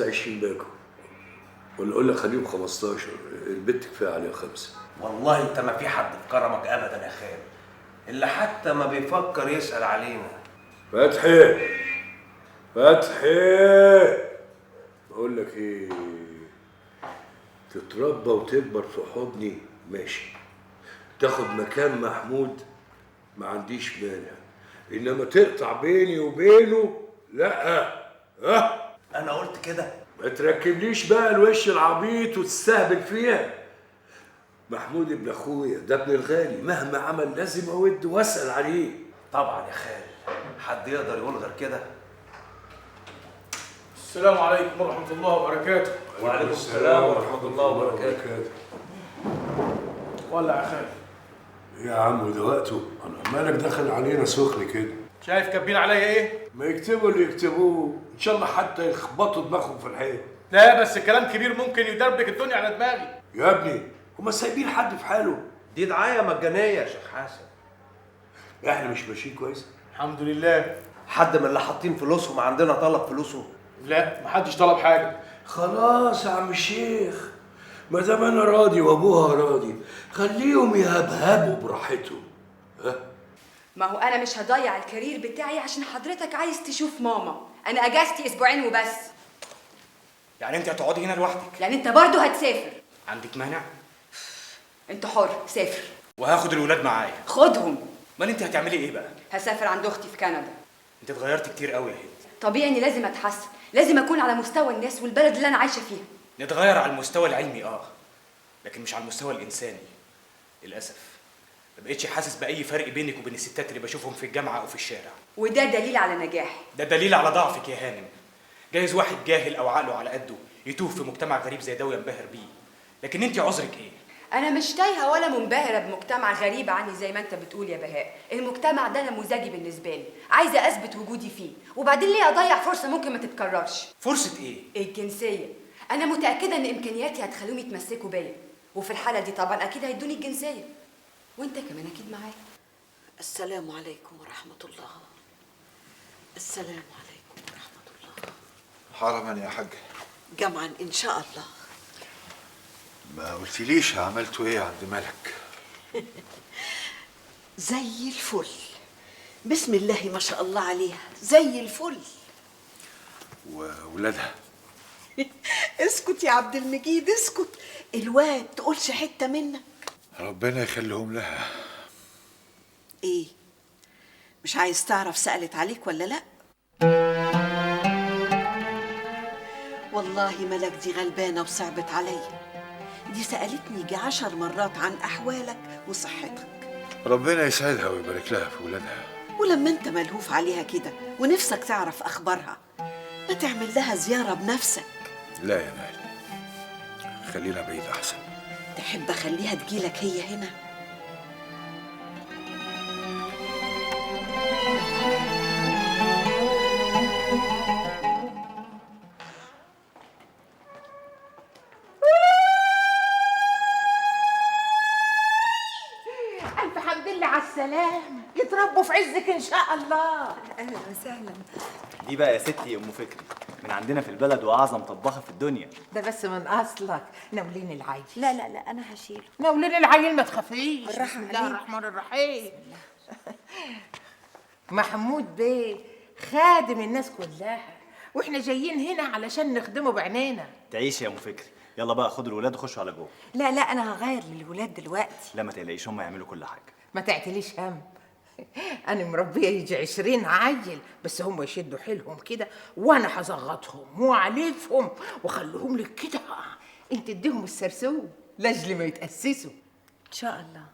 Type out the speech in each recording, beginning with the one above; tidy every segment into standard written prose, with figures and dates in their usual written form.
20 باكو ولا اقول لك خليهم 15. البت كفايه عليها 5. والله انت ما في حد في كرمك ابدا يا خال، اللي حتى ما بيفكر يسأل علينا. فتحي فتحي، بقول لك ايه، تتربى وتكبر في حضني ماشي، تاخد مكان محمود ما عنديش مانع، انما تقطع بيني وبينه لا. ها انا قلت كده؟ ما تركبليش بقى الوش العبيط وتستهبل فيها. محمود ابن اخويا، ده ابن الغالي، مهما عمل لازم اود واسال عليه. طبعا يا خال، حد يقدر يقول غير كده؟ السلام عليكم ورحمة الله وبركاته. وعليكم السلام ورحمة الله وبركاته. ولع يا خالد. ايه يا عم وده وقته؟ انا مالك دخل علينا سخن كده؟ شايف كاتبين عليا ايه؟ ما يكتبوا اللي يكتبوه، ان شاء الله حتى يخبطوا دماغهم في الحيط. لا بس كلام كبير ممكن يدربك الدنيا على دماغي. يا ابني هما سايبين حد في حاله؟ دي دعاية مجانية يا شيخ حسن. احنا مش ماشيين كويس؟ الحمد لله. حد من اللي حاطين فلوسهم عندنا طلب فلوسه؟ لا محدش طلب حاجة. خلاص يا عم الشيخ، ما دام انا راضي وابوها راضي خليهم يهبهبوا براحتهم. ها؟ ما هو انا مش هضيع الكارير بتاعي عشان حضرتك عايز تشوف ماما. انا اجازتي اسبوعين وبس. يعني انت هتقعدي هنا لوحدك؟ لان انت برضه هتسافر. عندك مانع؟ انت حر، سافر. وهاخد الولاد معايا. خدهم. امال انت هتعملي ايه بقى؟ هسافر عند اختي في كندا. انت اتغيرت كتير قوي يا هند. طبيعي اني لازم اتحسن، لازم اكون على مستوى الناس والبلد اللي انا عايشه فيها. نتغير على المستوى العلمي لكن مش على المستوى الانساني. للاسف ما بقتش حاسس باي فرق بينك وبين الستات اللي بشوفهم في الجامعه او في الشارع. وده دليل على نجاحي. ده دليل على ضعفك يا هانم. جايز واحد جاهل او عقله على قده يتوه في مجتمع غريب زي ده وينبهر بيه، لكن انت عذرك ايه؟ انا مش تايهه ولا منبهره بمجتمع غريب عني زي ما انت بتقول يا بهاء. المجتمع ده نموذجي بالنسبه لي، عايزه اثبت وجودي فيه، وبعدين ليه اضيع فرصه ممكن ما تتكررش؟ فرصه ايه؟ الجنسيه. انا متاكده ان امكانياتي هتخليهم يتمسكوا بيا، وفي الحاله دي طبعا اكيد هيدوني الجنسيه، وانت كمان اكيد معايا. السلام عليكم ورحمه الله. السلام عليكم ورحمه الله. حرما يا حاج. جمعا ان شاء الله. ما قلتليش عملتوا ايه عند ملك؟ زي الفل، بسم الله ما شاء الله عليها، زي الفل. وولادها؟ اسكت يا عبد المجيد اسكت، الواد تقولش حته منك. ربنا يخليهم لها. ايه مش عايز تعرف سألت عليك ولا لا؟ والله ملك دي غلبانه وصعبت عليا، دي سألتني يجي 10 مرات عن أحوالك وصحتك. ربنا يسعدها ويبارك لها في ولادها. ولما انت ملهوف عليها كده ونفسك تعرف أخبارها، ما تعمل لها زيارة بنفسك. لا يا نال، خلينا بعيد أحسن. تحب أخليها تجيلك هي هنا؟ سلام، يتربوا في عزك ان شاء الله. اهلا وسهلا. دي بقى يا ستي ام فكري، من عندنا في البلد واعظم طباخه في الدنيا. ده بس من اصلك. ناولين العيل. لا لا لا انا هشيله. ناولين العيل ما تخافيش. بالراحة بسم الله عليك. الرحمن الرحيم. محمود بيه خادم الناس كلها، واحنا جايين هنا علشان نخدمه بعينينا. تعيش يا ام فكري. يلا بقى خدوا الولاد وخشوا على جوه. لا لا انا هغير للولاد دلوقتي. لا ما تقلقيش، هم يعملوا كل حاجه. ما تعتليش هم، أنا مربية يجي 20 عيل، بس هم يشدوا حيلهم كده وأنا هزغطهم وأعلفهم وأخليهم لك كده. أنت اديهم السرسوب لاجل ما يتأسسوا. ان شاء الله.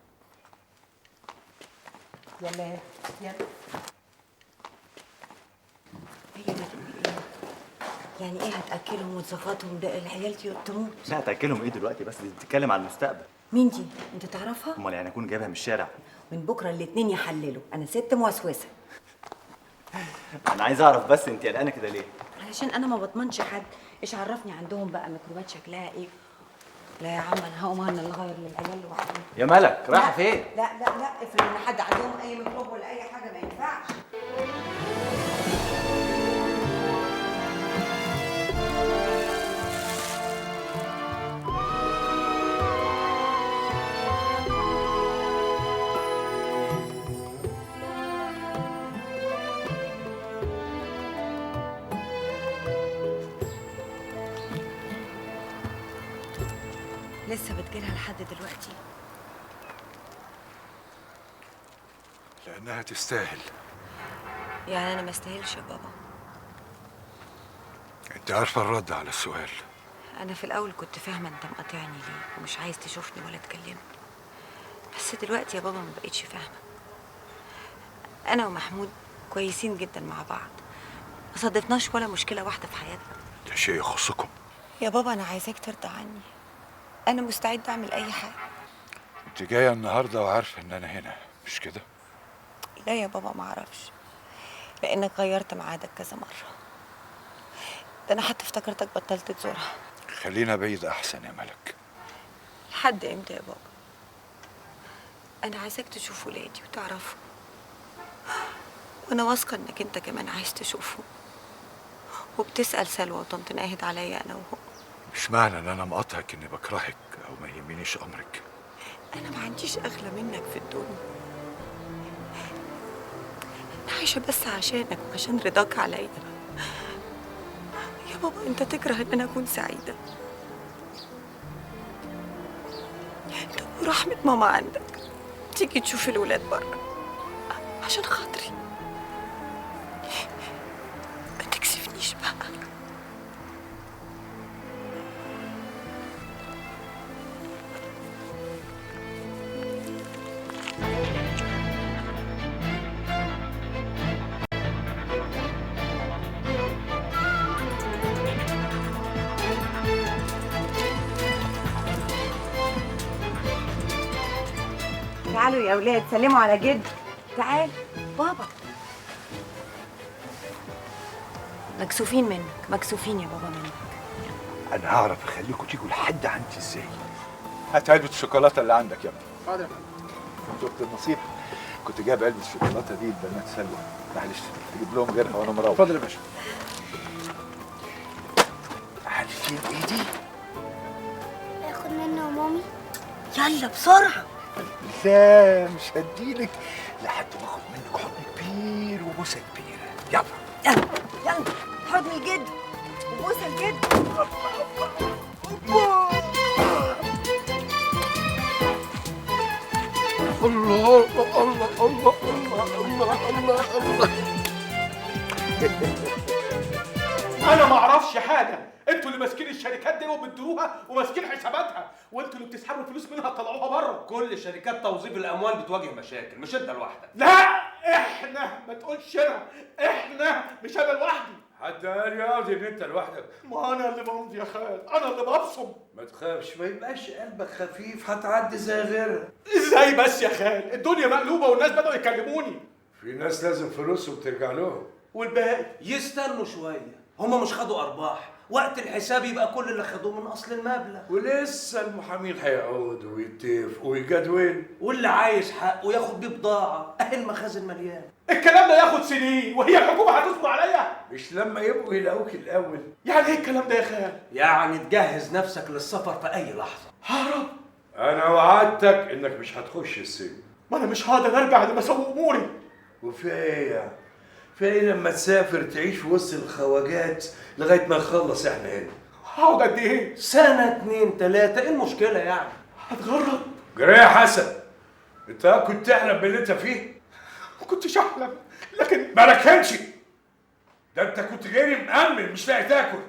يلا يلا. هي بتقول ايه؟ يعني ايه هتاكلهم وتزغطهم؟ ده العيال دي تموت. لا تاكلهم ايه دلوقتي، بس دي بتتكلم على المستقبل. مين دي؟ انت تعرفها؟ امال يعني اكون جايبها من الشارع؟ من بكره الاتنين يحللوا، انا ست موسوسه. انا عايز اعرف بس انت قلقانه كده ليه؟ علشان انا ما بضمنش حد، ايش عرفني عندهم بقى ميكروبات شكلها ايه؟ لا يا عم انا هقوم انا اللي اغير للعيال لوحدهم. يا ملك رايحه فين؟ لا لا لا افرض ان حد عندهم اي ميكروب ولا اي حاجه ما ينفعش. لسه بتجيلها لحد دلوقتي؟ لأنها تستاهل. يعني انا ما استاهلش يا بابا؟ أنت عارفة الرد على السؤال. انا في الاول كنت فاهمه انت مقاطعني ليه ومش عايز تشوفني ولا تكلمني، بس دلوقتي يا بابا ما بقيتش فاهمه. انا ومحمود كويسين جدا مع بعض، ما صادفناش ولا مشكله واحده في حياتنا. ده شيء يخصكم. يا بابا انا عايزاك ترضى عني، انا مستعده اعمل اي حاجه. أنت جاية النهاردة وعارفة إن أنا هنا، مش كده؟ لا يا بابا ما اعرفش، لانك غيرت ميعادك كذا مره، ده انا حتى افتكرتك بطلت تزورها. خلينا بعيد أحسن يا ملك. لحد امتى يا بابا؟ انا عايزاك تشوف ولادي وتعرفهم، وانا واثقه انك انت كمان عايز تشوفهم، وبتسال سلوى وطنط ناهد عليا انا وهو. مش معنى إن أنا مقاطعك إني بكرهك أو ما يهمنيش أمرك. انا ما عنديش اغلى منك في الدنيا، انا عايشه بس عشانك وعشان رضاك عليا. يا بابا انت تكره ان انا اكون سعيده؟ طب ورحمه ماما عندك تيجي تشوف الولاد بره عشان خاطري، ما تكسفنيش بقى. تعالوا يا اولاد سلموا على جد. تعال بابا. مكسوفين منك، مكسوفين يا بابا منك. أنا هعرف أخليكم تيجوا لحد عندي إزاي. هات علبة الشوكولاتة اللي عندك يا ابني. حاضر. شفت النصيب؟ كنت جايب علبة الشوكولاتة دي لبنات سلوى، معلش تجيب لهم غيرها وأنا مروح. اتفضل يا باشا. عارفين إيه دي؟ اخد منه ومامي. يلا بسرعه. لا مش هديلك لحد ما اخد منك حضن كبير وبوسه كبيره. يلا يلا يلا حضن الجد وبوسه الجد. الله الله الله الله الله الله. انا ما اعرفش حاجه، انتوا اللي ماسكين الشركات دي وبتدوها وماسكين حساباتها، وانتوا اللي بتسحبوا الفلوس منها تطلعوها بره. كل شركات توظيف الاموال بتواجه مشاكل، مش انت لوحدك. لا احنا، ما تقولش انا، احنا مش انا لوحدي. حد قال يا قاضي ان انت لوحدك؟ ما انا اللي بمضي يا خال، انا اللي ببصم. ما تخافش، ما يبقاش قلبك خفيف، هتعدي زي غيرها. ازاي بس يا خال؟ الدنيا مقلوبه والناس بدأوا يكلموني. في ناس لازم فلوسهم ترجع لهم، والباقي يستنوا شويه، هما مش خدوا ارباح، وقت الحساب يبقى كل اللي خدوه من اصل المبلغ. ولسه المحامين هيقعدوا ويتفقوا ويجدولوا، واللي عايز حقه ياخد بيه بضاعه، اهي المخازن مليان. الكلام ده ياخد سنين، وهي الحكومه هتصبر عليا؟ مش لما يبقوا يلاقوك الاول. يعني ايه الكلام ده يا خال؟ يعني تجهز نفسك للسفر في اي لحظه. ههرب. انا وعدتك انك مش هتخش السجن. ما انا مش هقدر ارجع لما اسوي اموري. وفي ايه يعني؟ في ايه لما تسافر تعيش في وسط الخواجات لغايه ما نخلص احنا هنا؟ هقعد قد ايه؟ سنه 2 3، ايه المشكله يعني؟ هتغرب. جرى يا حسن، انت كنت تحلم باللي انت فيه؟ ما كنتش احلم، لكن ما لكنش. ده انت كنت جاي مأمن مش لاقي تاكل.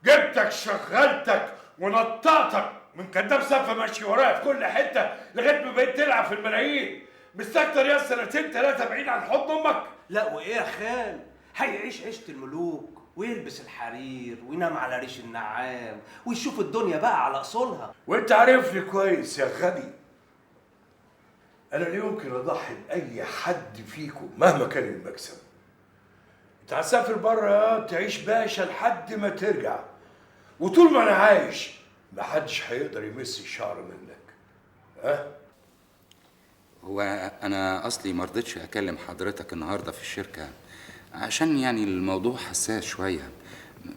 جبتك شغلتك ونطقتك من كداب سقف ماشي ورايا في كل حته لغايه ما بقيت تلعب في الملايين. مستكتر يا 2 3 بعيد عن حضن امك. لا وايه يا خال؟ هيعيش عيشه الملوك ويلبس الحرير وينام على ريش النعام ويشوف الدنيا بقى على اصولها. وانت عارفني كويس يا غبي، انا لا يمكن اضحي باي حد فيكم مهما كان المكسب. انت هتسافر بره تعيش باشا لحد ما ترجع، وطول ما انا عايش محدش هيقدر يمس الشعر منك. ها؟ هو انا اصلي ما رضيتش اكلم حضرتك النهارده في الشركه عشان يعني الموضوع حساس شويه.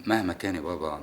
مهما كان يا بابا